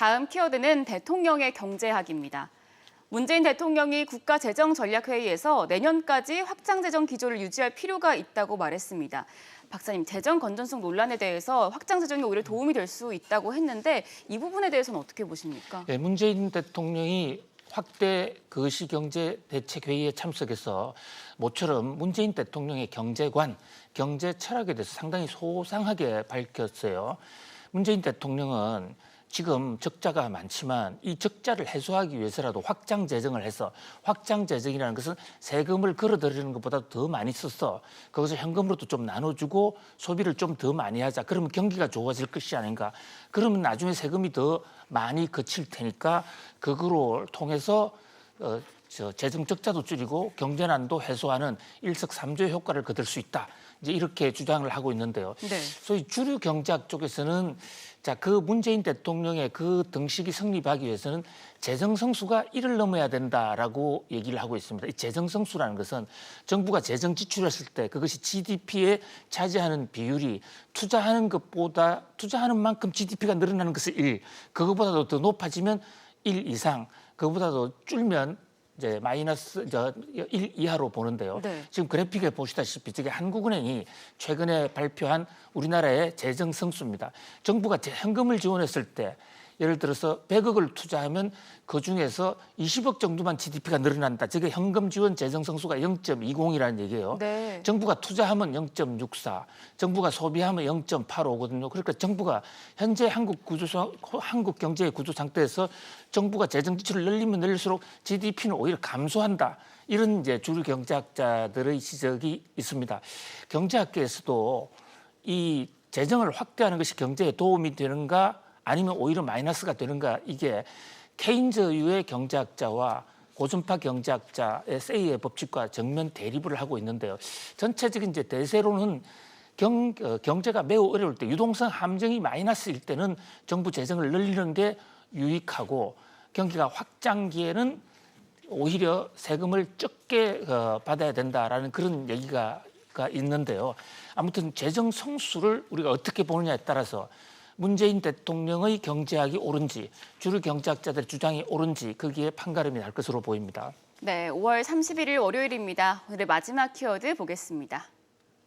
다음 키워드는 대통령의 경제학입니다. 문재인 대통령이 국가재정전략회의에서 내년까지 확장재정 기조를 유지할 필요가 있다고 말했습니다. 박사님, 재정 건전성 논란에 대해서 확장재정이 오히려 도움이 될 수 있다고 했는데 이 부분에 대해서는 어떻게 보십니까? 네, 문재인 대통령이 확대 거시경제대책회의에 참석해서 모처럼 문재인 대통령의 경제관, 경제 철학에 대해서 상당히 소상하게 밝혔어요. 문재인 대통령은 지금 적자가 많지만 이 적자를 해소하기 위해서라도 확장 재정을 해서 확장 재정이라는 것은 세금을 걸어들이는 것보다 더 많이 써서 그것을 현금으로도 좀 나눠주고 소비를 좀 더 많이 하자. 그러면 경기가 좋아질 것이 아닌가. 그러면 나중에 세금이 더 많이 거칠 테니까 그거를 통해서 재정 적자도 줄이고 경제난도 해소하는 일석삼조의 효과를 거둘 수 있다. 이제 이렇게 주장을 하고 있는데요. 네. 소위 주류 경제학 쪽에서는 그 문재인 대통령의 그 등식이 성립하기 위해서는 재정 성수가 1을 넘어야 된다라고 얘기를 하고 있습니다. 이 재정 성수라는 것은 정부가 재정 지출했을 때 그것이 GDP에 차지하는 비율이 투자하는 만큼 GDP가 늘어나는 것을 1, 그것보다도 더 높아지면 1 이상, 그것보다도 줄면 이제 마이너스 1 이하로 보는데요. 네. 지금 그래픽에 보시다시피 저게 한국은행이 최근에 발표한 우리나라의 재정 성수입니다. 정부가 현금을 지원했을 때 예를 들어서 100억을 투자하면 그중에서 20억 정도만 GDP가 늘어난다. 저게 현금 지원 재정 성수가 0.20이라는 얘기예요. 네. 정부가 투자하면 0.64, 정부가 소비하면 0.85거든요. 그러니까 정부가 현재 한국 경제의 구조 상태에서 정부가 재정 지출을 늘리면 늘릴수록 GDP는 오히려 감소한다. 이런 이제 주류 경제학자들의 지적이 있습니다. 경제학계에서도 이 재정을 확대하는 것이 경제에 도움이 되는가 아니면 오히려 마이너스가 되는가, 이게 케인즈유의 경제학자와 고전파 경제학자의 세이의 법칙과 정면 대립을 하고 있는데요. 전체적인 이제 대세로는 경제가 매우 어려울 때, 유동성 함정이 마이너스일 때는 정부 재정을 늘리는 게 유익하고, 경기가 확장기에는 오히려 세금을 적게 받아야 된다라는 그런 얘기가 있는데요. 아무튼 재정 성수를 우리가 어떻게 보느냐에 따라서 문재인 대통령의 경제학이 옳은지, 주류 경제학자들의 주장이 옳은지 거기에 판가름이 날 것으로 보입니다. 네, 5월 31일 월요일입니다. 오늘의 마지막 키워드 보겠습니다.